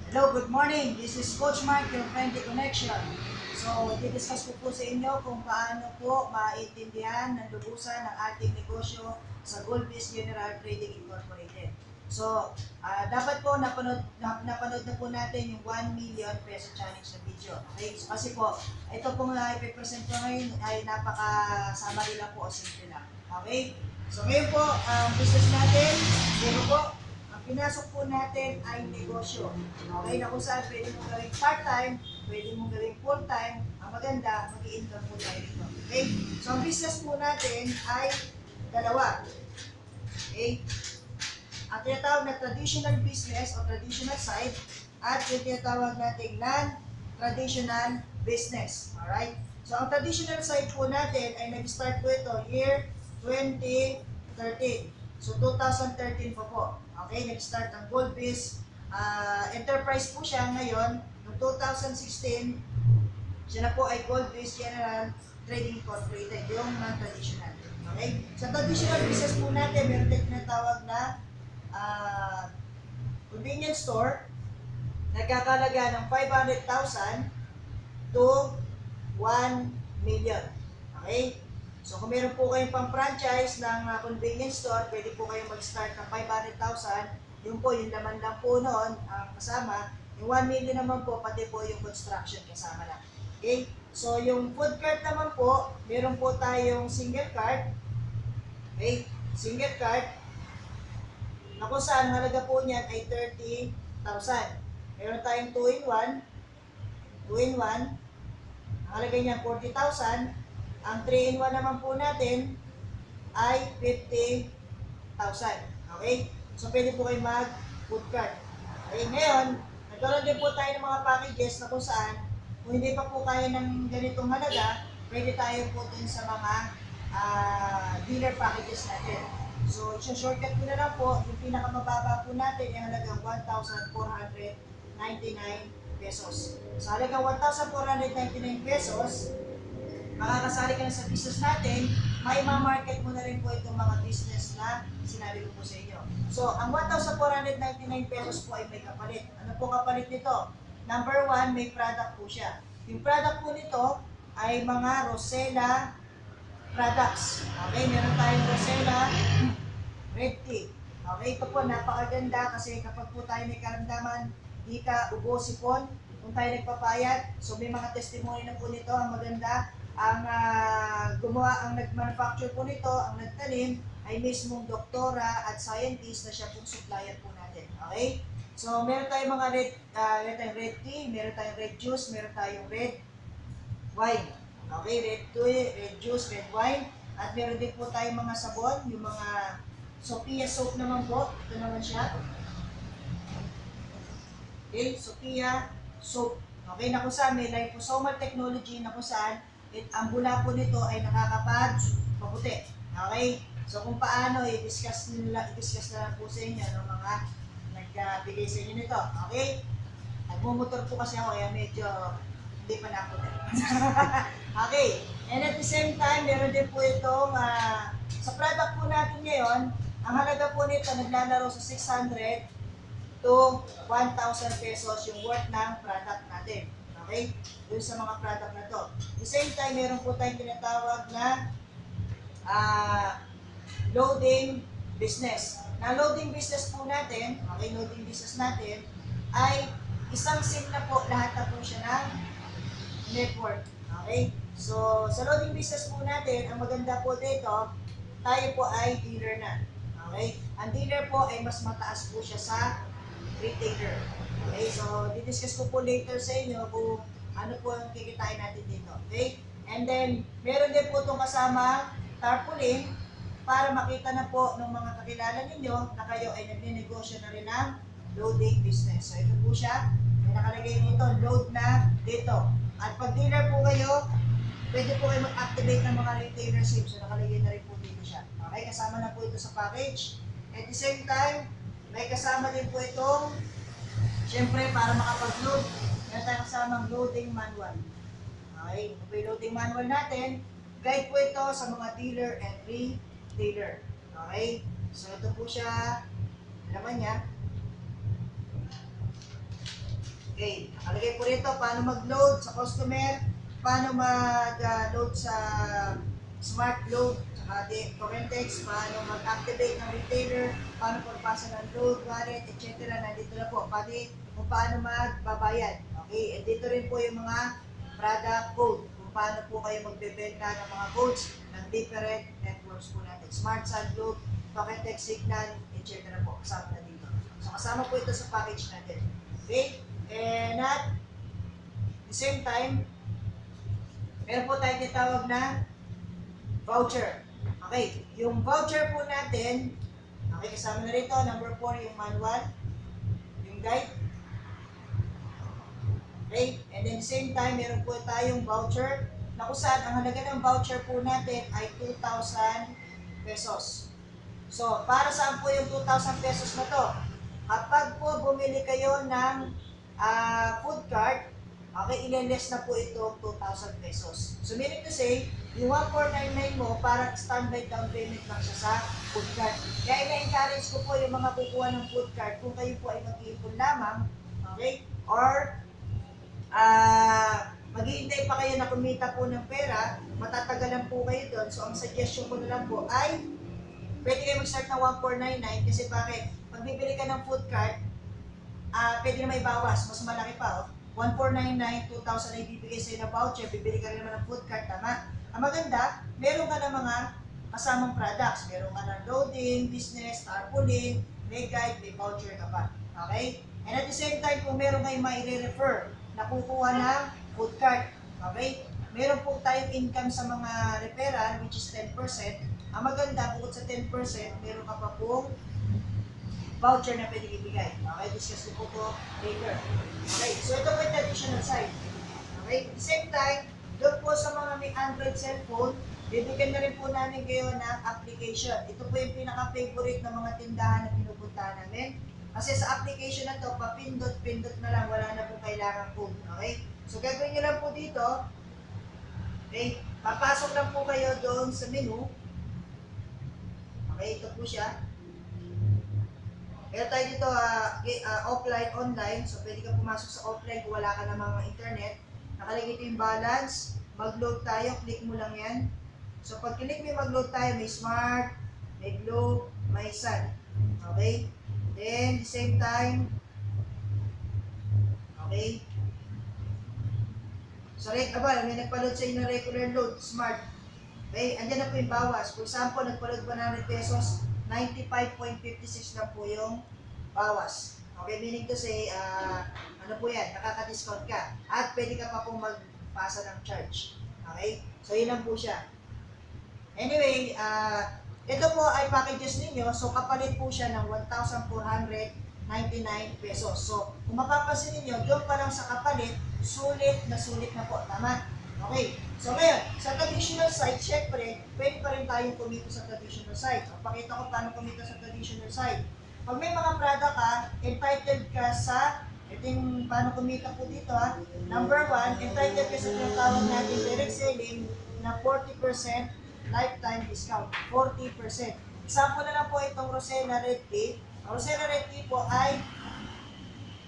Hello, good morning. This is Coach Mark, your friendly connection. So, i-discuss ko po sa inyo kung paano po maintindihan ng lubusan ng ating negosyo sa Goldfish General Trading Incorporated. So, dapat po napanood na po natin yung 1 million peso challenge na video. Okay? So, kasi po, ito pong ipipresent ko ngayon ay napaka-summary lang po o simple lang. Okay? So, ngayon po, ang business natin, dito po, pinasok po natin ay negosyo. Okay, na kung saan pwede mong gawing part-time, pwede mong gawing full-time. Ang maganda, mag-i-income po tayo dito. Okay? So, ang business po natin ay dalawa. Okay? Ang tinatawag na traditional business o traditional side at yung tinatawag nating non-traditional business. Alright? So, ang traditional side po natin ay nag-start po ito year 2013. So, 2013 po. Okay? Nag-start ang Goldfish enterprise po siya ngayon. Noong 2016, siya na po ay Goldfish General Trading Incorporated, yung non-traditional. Okay? Sa traditional business po natin, meron tayong tinatawag na convenience store, nagkakalaga ng 500,000 to 1 million. Okay? So kung meron po kayong pang-franchise ng convenience store, pwede po kayong mag-start ng 500,000. Yun po, yung laman lang po noon, kasama. Yung 1 million naman po, pati po yung construction kasama na. Okay? So yung food cart naman po, meron po tayong single cart. Okay? Single cart, na kung saan halaga po niyan ay 30,000. Meron tayong 2-in-1, 2-in-1, ang halaga niyan 40,000. Ang 3-in-1 naman po natin ay 50,000. Okay? So, pwede po kayo mag-food cart. Okay, ngayon, nagkaroon din po tayo ng mga packages na kung saan, kung hindi pa po kaya ng ganitong halaga, pwede tayo po dun sa mga dealer packages natin. So, shortcut ko na lang po, yung pinakamababa po natin ay halagang 1,499 pesos. Sa halagang 1,499 pesos, makakasali ka na sa business natin, may ma-market mo na rin po itong mga business na sinabi ko po sa inyo. So, ang 1,499 pesos po ay may kapalit. Ano po kapalit nito? Number 1, may product po siya. Yung product po nito ay mga Rosella products. Okay, meron tayong Rosella red tea. Okay, ito po napakaganda kasi kapag po tayo may karamdaman, di ka ubo, sipon, kung tayo nagpapayat, so may mga testimony na po nito, ang maganda, ang gumawa, ang nag-manufacture po nito, ang nagtanim, ay mismong doktora at scientist na siya pong supplier po natin. Okay? So, meron tayong mga meron tayong red tea, meron tayong red juice, meron tayong red wine. Okay, red tea, red juice, red wine. At meron din po tayong mga sabon, yung mga Sophia soap naman po. Ito naman siya. Okay, Sophia soap. Okay, na kung saan may liposomal technology na kung saan ang bula po nito ay nakakapag-paputi. Okay? So kung paano, i-discuss na lang po sa inyo ng mga nagbigay sa inyo nito. Okay? Nagmumotor po kasi ako, kaya medyo hindi pa naputi. Okay. And at the same time, meron din po itong, sa product po natin ngayon, ang halaga po nito naglalaro sa 600 to 1,000 pesos yung worth ng product natin. Okay? Doon sa mga product na to. At the same time, meron po tayong tinatawag na loading business. Na loading business po natin, okay, loading business natin, ay isang SIM na po, lahat na po siya ng network. Okay? So, sa loading business po natin, ang maganda po dito, tayo po ay dealer na. Okay? Ang dealer po ay mas mataas po siya sa retailer. Okay? So, didiscuss ko po later sa inyo kung ano po ang kikitain natin dito. Okay? And then, meron din po itong kasama tarpaulin para makita na po ng mga kakilala ninyo na kayo ay nagne-negosyo na rin ng loading business. So, ito po siya. May nakalagay dito, load na dito. At pag dealer po kayo, pwede po kayo mag-activate ng mga retailer SIM. So, nakalagay na rin po dito siya. Okay, kasama na po ito sa package. At the same time, may kasama din po itong, syempre, para makapag-load, meron tayong kasamang loading manual. Okay, ito po yung loading manual natin. Guide po ito sa mga dealer and retailer. Okay, so ito po siya, laman niya. Okay, nakalagay po rito paano mag-load sa customer, paano mag-load sa smart load, saka Torrentex, paano mag-activate ng retailer, paano pagpasa ng load, wallet, etc. Nandito na po, pati kung paano magbabayad. Okay, and dito rin po yung mga product code, kung paano po kayo magbebenta ng mga codes ng different networks po natin. Smart Sunload, Torrentex Signal, etc. po, kasama na dito. So kasama po ito sa package natin. Okay? And at the same time, meron po tayong tinatawag na voucher. Okay, yung voucher po natin, okay, kasama na rito, number 4, yung manual, yung guide. Okay, and then same time, meron po tayong voucher na kung saan ang halaga ng voucher po natin ay 2,000 pesos. So, para saan po yung 2,000 pesos na to? Kapag po bumili kayo ng food cart, okay, ileless na po ito 2,000 pesos. So, meaning to say, yung 1,499 mo, parang standby down payment lang siya sa food cart. Kaya ina-encourage ko po yung mga kukuha ng food cart, kung kayo po ay mag-iipon lamang, okay, or maghihintay pa kayo na kumita po ng pera, matatagalan po kayo doon. So, ang suggestion ko na lang po ay, pwede kayo mag-start ng 1,499 kasi bakit? Pag bibili ka ng food cart, pwede na may bawas, mas malaki pa. 1,499, 2,000 ay bibigay sa'yo na voucher, bibili ka rin naman ng food cart, tama? Ang maganda, meron ka ng mga kasamang products. Meron ka ng loading, business, tarpaulin, may guide, may voucher ka pa. Okay? And at the same time, kung meron kayong maire-refer na kukuha ng food cart, okay? Meron po tayong income sa mga referral, which is 10%. Ang maganda, bukod sa 10%, meron ka pa pong voucher na pwede ibigay. Okay, discuss ko po ito later. Okay, so ito po yung additional side. Okay, at the same time, doon po sa mga may Android cellphone, bibigyan na rin po namin kayo ng application. Ito po yung pinaka-favorite ng mga tindahan na pinupuntahan namin. Kasi sa application na to, papindot-pindot na lang, wala na po kailangan code. Okay, so gagawin nyo lang po dito, okay, papasok lang po kayo doon sa menu. Okay, ito po siya. Meron tayo dito offline, online. So, pwede ka pumasok sa offline kung wala ka namang internet. Nakalagay ito yung balance. Mag-load tayo. Click mo lang yan. So, pag click mo yung mag-load tayo, may smart, may globe, may sun. Okay? Then, the same time, okay? So, may nagpa-load sa inyo na regular load, smart. Okay? Andyan na po yung bawas. For example, nagpa-load 100 pesos, 95.56 lang po yung bawas. Okay, meaning to say, ano po yan, nakaka-discount ka. At pwede ka pa pong magpasa ng charge. Okay? So, yun lang po siya. Anyway, ito po ay packages ninyo. So, kapalit po siya ng 1,499 pesos. So, kung mapapansin ninyo, doon pa lang sa kapalit, sulit na po. Tama? Okay. So ngayon, sa traditional side, syempre, pwede pa rin tayong kumita sa traditional side. Pakita ko paano kumita sa traditional side. Pag may mga product ka, entitled ka sa, ito yung paano kumita po dito ha. Number 1, entitled ka sa tinatawag natin direct selling na 40% lifetime discount. 40%. Example na lang po itong Rosella Red Tea. Ang Rosella Red Tea po ay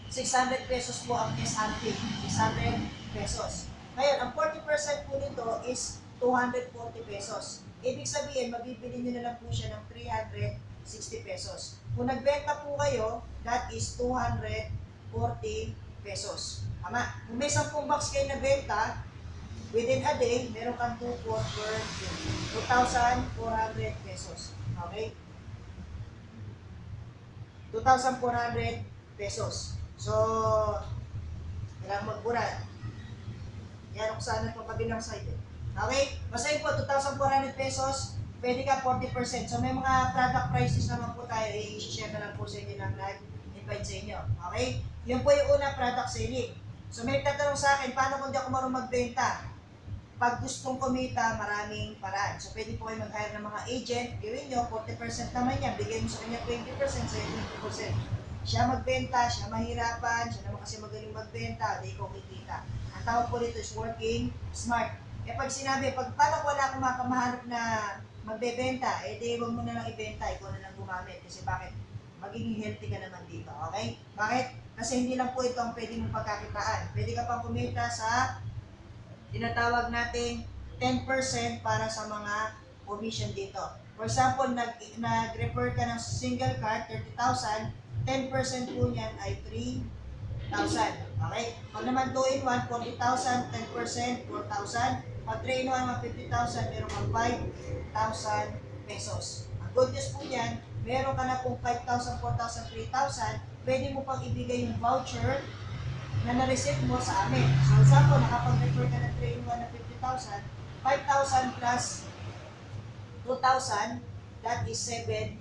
600 pesos po ang SRP. 600 pesos. Ngayon, ang 40% po nito is 240 pesos. Ibig sabihin, mabibili nyo na lang po siya ng 360 pesos. Kung nagbenta po kayo, that is 240 pesos. Tama? Kung may 10 box kayo na benta, within a day, meron kang 2 for 2,400 pesos. Okay? 2,400 pesos. So, kailangan magbura. Yan kung saan po kabilang side. Okay? Basta yun po, 2,400 pesos, pwede ka 40%. So may mga product prices naman po tayo, i-share na lang po sa inyo ng nag-invite sa inyo. Okay? Yun po yung una, product selling. So may tatanong sa akin, paano kung di ako marunong magbenta? Pag gustong kumita, maraming paraan. So pwede po kayo mag-hire ng mga agent, gawin nyo, 40% naman yan, bigay mo sa kanya 20%, sa 20%. Siya magbenta, siya mahirapan, siya naman kasi magaling magbenta, di ko kikita. Ang tawag po dito is working smart. Eh pag sinabi, paano wala akong mahanap na magbebenta, eh di huwag mo na lang ibenta, ikaw na lang gumamit. Kasi bakit? magiging healthy ka naman dito. Okay? Bakit? Kasi hindi lang po ito ang pwede mong pagkakitaan. Pwede ka pang kumita sa tinatawag nating 10% para sa mga commission dito. For example, nag-refer ka ng single card, 30,000, 10% po niyan ay 3,000. Okay? Pag naman 2 in 1, 40,000, 10%, 4,000. Pag 3 in 1, 50,000, meron kang 5,000 pesos. Ang good news po niyan, meron ka na pong 5,000, 4,000, 3,000, pwede mo pang ibigay yung voucher na na-receive mo sa amin. So, example, nakapag-refer ka ng 3 in 1 na 50,000, 5,000 plus 2,000, that is 7,000.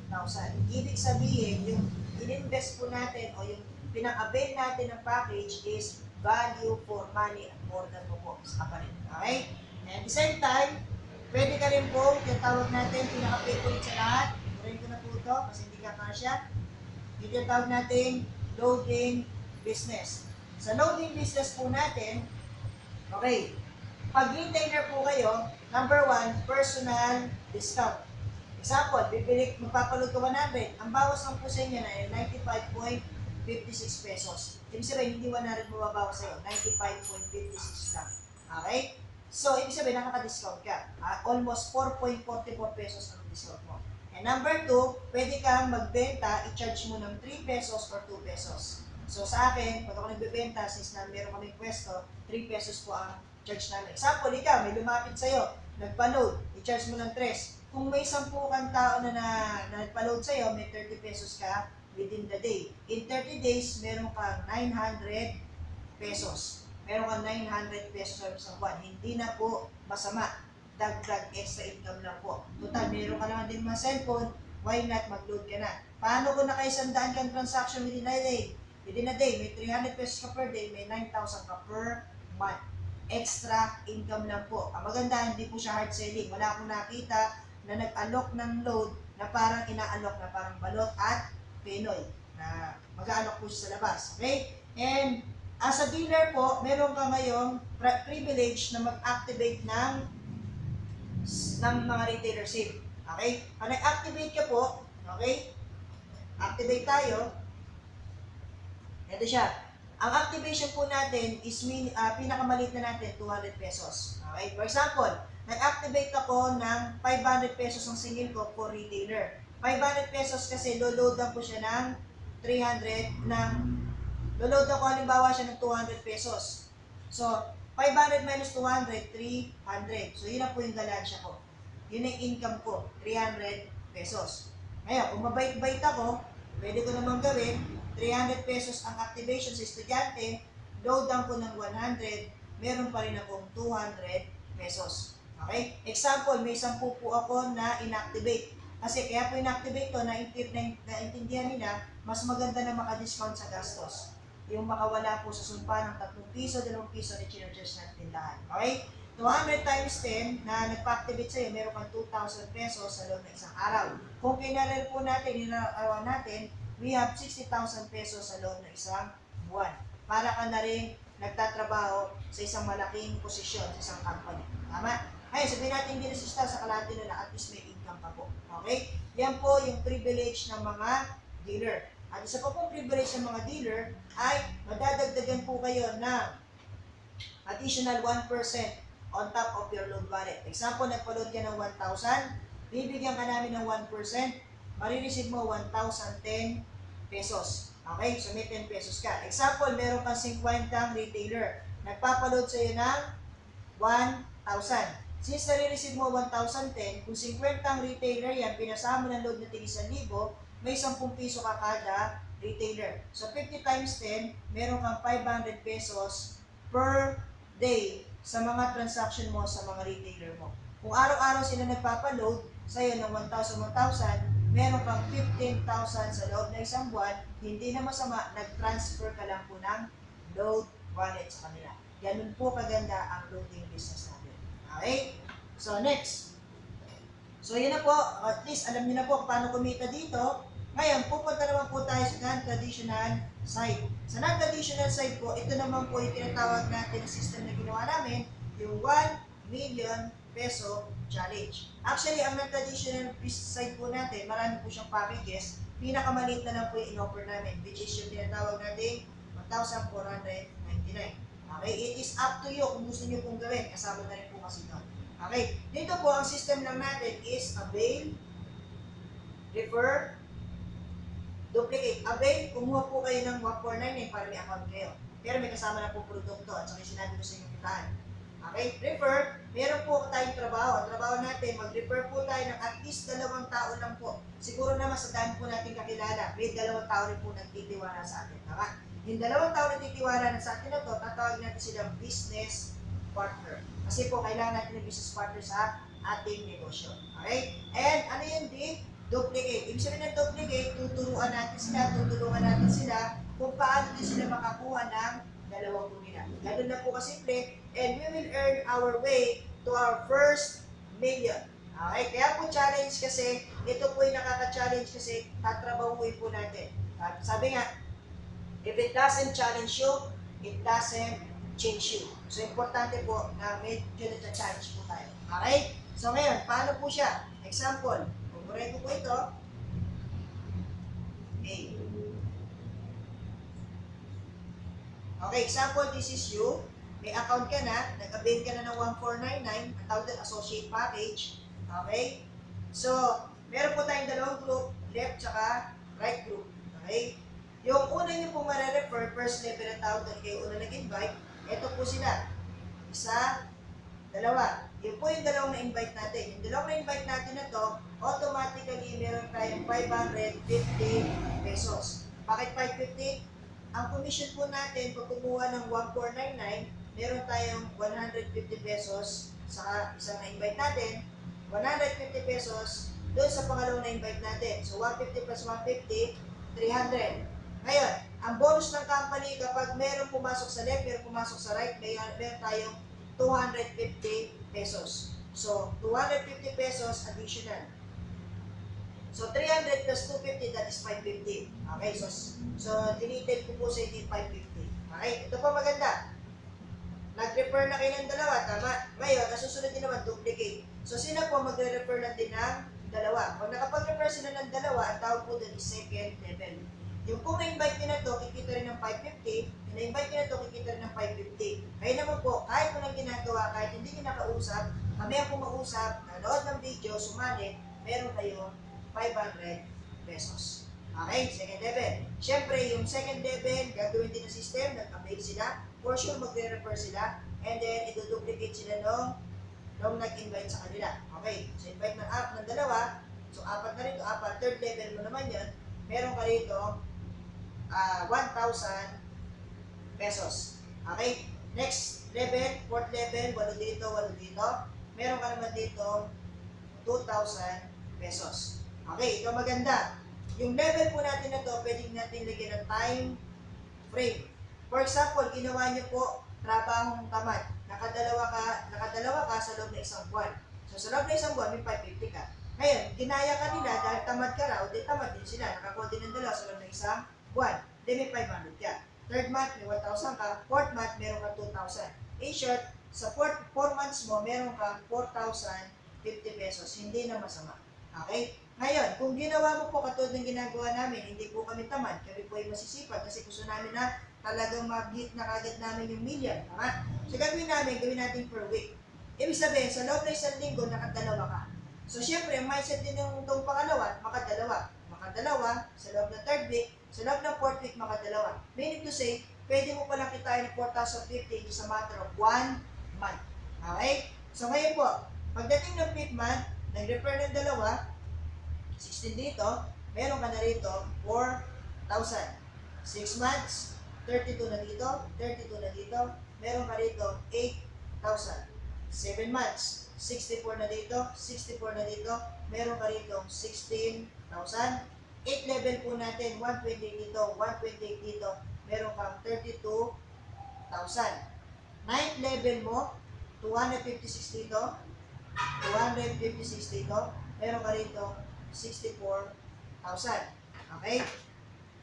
Ibig sabihin, yung in-invest po natin o yung pinaka-avail natin ng package is value for money at more than po sa kapalit. Okay? And at the same time, pwede ka rin po, yung tawag natin, pinaka-pay ulit sa lahat. Turin ko na po ito kasi hindi ka kasya. Yung tawag natin, loading business. Sa loading business po natin, okay, pag retailer po kayo, number 1, personal discount. Example, magpapaload ka 100, ang bawas ng po sa inyo na ay 95.56 pesos. Ibig sabihin, hindi 100 mababawas sa'yo, 95.56 lang. Okay? So, ibig sabihin, nakaka-discount ka. Almost 4.44 pesos ang discount mo. And number 2, pwede kang magbenta, i-charge mo ng 3 pesos or 2 pesos. So sa akin, pag ako nagbebenta, since na meron kaming pwesto, 3 pesos po ang charge namin. Example, ikaw, may lumapit sa'yo, nagpa-load, i-charge mo ng 3. Kung may 10 kang tao na nagpa-load sa'yo, may 30 pesos ka within the day. In 30 days, meron kang 900 pesos. Meron kang 900 pesos sa isang buwan. Hindi na po masama. Dagdag extra income lang po. Total, meron ka naman din mga cellphone, why not mag-load ka na? Paano kung naka-100 kang transaction within a day? Within a day, may 300 pesos ka per day, may 9,000 ka per month. Extra income lang po. Ang maganda, hindi po siya hard selling. Wala akong nakita na nag-alok ng load na parang ina-alok na parang balot at penoy na mag-aalok po siya sa labas. Okay? And as a dealer po, meron ka ngayong privilege na mag-activate ng mga retailership. Okay? Pag nag-activate ka po, okay? Activate tayo. Ito siya. Ang activation po natin is pinakamaliit na natin, 200 pesos. Okay? For example, nag-activate ako ng 500 pesos ang singil ko for retailer. 500 pesos kasi loloadan ko siya ng 300 loloadan ko halimbawa siya ng 200 pesos. So, 500 minus 200, 300. So, yun na po yung galansya ko. Yun ang income ko, 300 pesos. Ngayon, kung mabait-bait ako, pwede ko naman gawin, 300 pesos ang activation sa estudyante, loadan ko ng 100, meron pa rin akong 200 pesos. Okay? Example, may 10 po ako na inactivate. Kasi kaya po inactivate to, naintindihan nila, mas maganda na maka-discount sa gastos. Yung makawala po sa sumpa ng 3 piso, 2 piso na charges ng tindahan. Okay? 200 times 10 na nagpa-activate sa'yo, meron kang 2,000 pesos sa loob ng isang araw. Kung kinalal po natin, inarawan natin, we have 60,000 pesos sa loob ng isang buwan. Para ka na rin nagtatrabaho sa isang malaking posisyon sa isang company. Tama? Ngayon, sabihin natin hindi na sa kalahati na at least may income ka po. Okay? Yan po yung privilege ng mga dealer. At isa pa pong privilege ng mga dealer ay madadagdagan po kayo ng additional 1% on top of your load wallet. Example, nagpa-load ka ng 1,000, bibigyan ka namin ng 1%, marireceive mo 1,010 pesos. Okay? So may 10 pesos ka. Example, meron kang 50 retailer. Nagpapaload sa iyo ng 1,000. Since nare-receive mo 1,010, kung 50 retailer yan, pinasama ng load na tig 1,000, may 10 piso ka kada retailer. So 50 times 10, meron kang 500 pesos per day sa mga transaction mo sa mga retailer mo. Kung araw-araw sila nagpapaload sa'yo ng 1,000, 1,000, meron kang 15,000 sa loob na isang buwan, hindi na masama, nag-transfer ka lang po ng load wallet sa kanila. Ganun po kaganda ang loading business natin. Okay? So, next. So, yun na po. At least, alam niyo na po paano kumita dito. Ngayon, pupunta naman po tayo sa non-traditional side. Sa non-traditional side po, ito naman po yung tinatawag natin na system na ginawa namin, yung 1 million peso challenge. Actually, ang non-traditional side po natin, marami po siyang packages. Pinakamaliit na lang po yung in-offer namin, which is yung tinatawag natin 1,499. Okay, it is up to you kung gusto niyo pong gawin. Kasama na rin po kasi ito. Okay, dito po ang system lang natin is avail, refer, duplicate. Avail, kumuha po kayo ng 1,499 para may account kayo. Pero may kasama na po produkto at saka sinabi ko sa inyong kitaan. Okay, refer, meron po tayong trabaho. Ang trabaho natin, mag-refer po tayo ng at least 2 tao lang po. Siguro naman sa dami po natin kakilala, may 2 tao rin po nagtitiwala sa atin. Tama? Yung 2 tao nagtitiwala na sa atin na to, tatawag natin silang business partner. Kasi po, kailangan natin ng business partner sa ating negosyo. Okay? And ano yun, di? Duplicate. Ibig sabihin ng duplicate, tutulungan natin sila kung paano din sila makakuha ng 2 kumina. Ganun na po kasimple, and we will earn our way to our first million. Okay? Kaya po challenge kasi, ito po yung nakaka-challenge kasi tatrabahuin po natin. At sabi nga, if it doesn't challenge you, it doesn't change you. So, importante po na medyo na-challenge po tayo. Okay? So, ngayon, paano po siya? Example, kukurin ko po ito. Okay. Okay, example, this is you. May account ka na, nag-avail ka na ng 1,499, ang tawag din associate package. Okay? So, meron po tayong 2 group, left tsaka right group. Okay? Yung una nyo po mare-refer, first level ang tawag doon, kayo una nag-invite, ito po sila. 1, 2. Yun po yung 2 na-invite natin. Yung 2 na-invite natin na to, automatically meron tayong 550 pesos. Bakit 550? Ang commission po natin, pag kumuha ng 1,499, meron tayong 150 pesos sa isang na-invite natin, 150 pesos doon sa pangalawang na-invite natin. So, 150 plus 150, 300. Ngayon, ang bonus ng company, kapag meron pumasok sa left, meron pumasok sa right, meron tayong 250 pesos. So, 250 pesos additional. So, 300 plus 250, that is 550. Okay, so dinitain ko po sa inyo 550. Okay, ito pa maganda. Nag-refer na kayo ng 2, tama? Ngayon, nasusunod din naman, duplicate. So, sila po magre-refer lang din ng 2. Kung nakapag-refer sila ng 2, ang tawag po doon is second level. Yung kung na-invite nyo na to, kikita rin ng 550. Yung na-invite nyo na to, kikita rin ng 550. Kaya naman po, kahit mo lang ginagawa, kahit hindi nyo nakausap, mamaya po mag-usap, nanood ng video, sumali, meron kayo 500 pesos. Okay, second level. Siyempre, yung second level, gagawin din ng system, nag-avail sila, for sure magre-refer sila, and then iduduplicate sila nung nag-invite sa kanila. Okay, so invite ng 2, so 4 na rito, 4, third level mo naman yan, meron ka rito 1,000 pesos. Okay, next level, fourth level, 8 dito, 8 dito, meron ka naman dito 2,000 pesos. Okay, ito maganda. Yung level po natin na to, pwedeng natin lagyan ng time frame. For example, ginawa nyo po trabahong tamad. Nakadalawa ka sa loob ng 1 buwan. So, sa loob ng 1 buwan, may 550 ka. Ngayon, ginaya ka nila dahil tamad ka raw, di tamad din sila. Nakakuha din ng 2 sa loob ng 1 buwan. Di may 500 ka. Third month, may 1,000 ka. Fourth month, meron ka 2,000. In short, sa 4 months mo, meron ka 4,050 pesos. Hindi na masama. Okay? Ngayon, kung ginawa mo po katulad ng ginagawa namin, hindi po kami tamad, kami po ay masisipag kasi gusto namin na talagang mag-hit na kagad namin yung million. Tama? So, gawin natin per week. Ibig sabihin, sa loob ng 1 linggo, nakadalawa ka. So, syempre, ang mindset din ng itong pangalawa, makadalawa. Makadalawa, sa loob ng 3rd week, sa loob ng 4th week, makadalawa. Meaning to say, pwede mo palang kitain ng 4,050 just a matter of 1 month. Okay? So, ngayon po, pagdating ng 5th month, nag-refer ng 2, 16 dito, meron ka na rito 4,000. 6 months, 32 na dito, 32 na dito, meron ka rito 8,000. 7 months, 64 na dito, 64 na dito, meron ka rito 16,000. 8 level po natin, 120 dito, 128 dito, meron kang 32,000. 9th level mo, 256 dito, 256 dito, meron ka rito 64,000. Okay?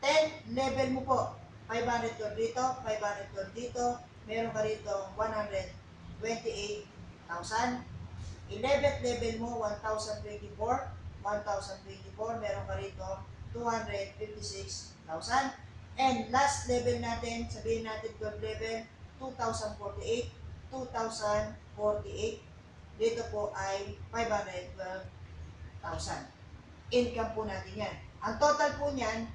10 level mo po, 512 dito, 512 dito, meron ka rito 128,000. 11th level mo, 1,024, 1,024, meron ka rito 256,000. And last level natin, sabihin natin 12 level, 2,048, 2,048. Dito po ay 512,000. Income po natin yan. Ang total po niyan,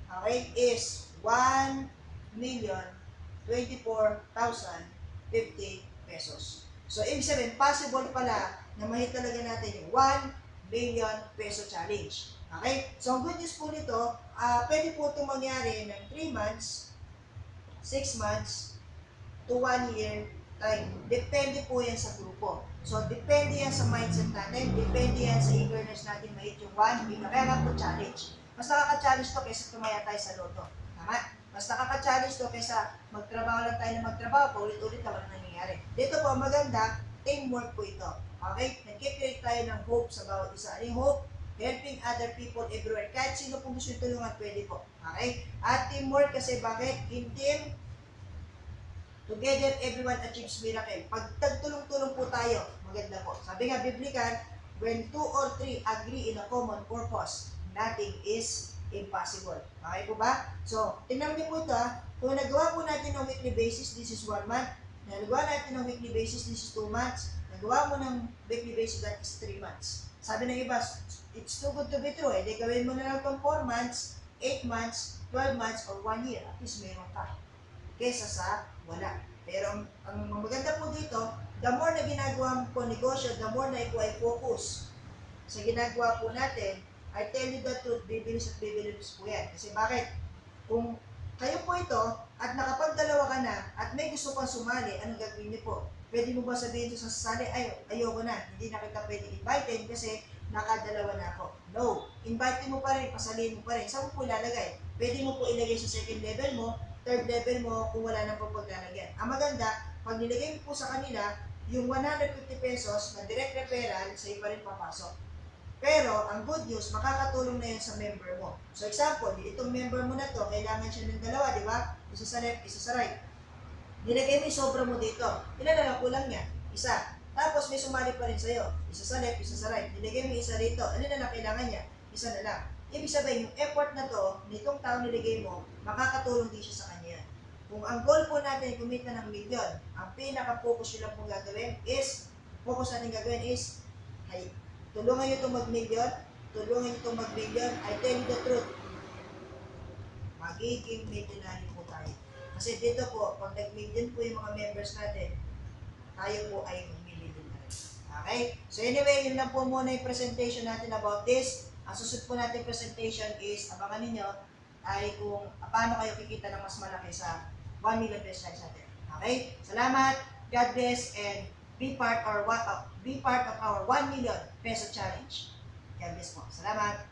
okay, is 1,024,050 pesos. So, ibig sabihin, possible pala na mahit talaga natin yung 1 million peso challenge. Okay? So, ang good news po nito, pwede po itong mangyari ng 3 months, 6 months, to 1 year time. Depende po yan sa grupo. So, depende yan sa mindset natin, depende yan sa eagerness natin mahit yung 1 million. Kaya nga po challenge. Mas nakaka-challenge to kaysa tumaya tayo sa loto. Tama? Mas nakaka-challenge to kaysa magtrabaho lang tayo na magtrabaho, paulit-ulit na walang nangyayari. Dito po, maganda, teamwork po ito. Okay? Nag-create tayo ng hope sa bawat isa. Ano yung hope? Helping other people everywhere. Kahit sino po gusto yung tulungan, pwede po. Okay? At teamwork kasi bakit? In team, together, everyone achieves miracle. Pag tagtulong-tulong po tayo, maganda po. Sabi nga, Biblical, when 2 or 3 agree in a common purpose, nothing is impossible. Okay po ba? So, tingnan niyo po ito Kung nagawa po natin ng weekly basis, this is 1 month. Nagawa natin ng weekly basis, this is 2 months. Nagawa mo ng weekly basis, that is 3 months. Sabi ng iba, it's too good to be true. Di gawin mo na lang itong 4 months, 8 months, 12 months, or 1 year. At least meron ka. Kesa sa wala. Pero ang maganda po dito, the more na ginagawa mo po negosyo, the more na ikaw ay focus sa ginagawa po natin, I tell you the truth, bibilis at bibilis po yan. Kasi bakit? Kung kayo po ito, at nakapagdalawa ka na, at may gusto pang sumali, anong gagawin niyo po? Pwede mo ba sabihin sa sasali, ayoko na, hindi na kita pwede invited kasi nakadalawa na ako. No. Invite mo pa rin, pasalin mo pa rin. Saan mo po ilalagay? Pwede mo po ilagay sa second level mo, third level mo kung wala nang paglalagyan. Ang maganda, pag nilagay mo po sa kanila, yung 150 pesos na direct referral, sa iba rin papasok. Pero, ang good news, makakatulong na yan sa member mo. So, example, itong member mo na to, kailangan siya ng dalawa, di ba? Isa sa left, isa sa right. Nilagay mo yung sobra mo dito. Ilan na lang kulang niya? Isa. Tapos, may sumali pa rin sa'yo. Isa sa left, isa sa right. Nilagay mo isa rito. Ano na lang kailangan niya? Isa na lang. Ibig sabihin, yung effort na to, nitong tao nilagay mo, makakatulong din siya sa kanya. Kung ang goal po natin, kumita ng milyon, ang pinaka-focus nyo lang pong gagawin is, focus natin gagawin is, tulungan nyo itong mag-million, tulungan nyo itong mag-million, I tell you the truth, magiging millionaire po tayo. Kasi dito po, pag nag-million po yung mga members natin, tayo po ay mag-millionaire. Okay? So anyway, yun lang po muna yung presentation natin about this. Ang susunod po natin presentation is, abangan ninyo, ay kung paano kayo kikita ng mas malaki sa 1 million pesos natin. Okay? Salamat, God bless, and be part of our 1 million peso challenge. God bless po. Salamat.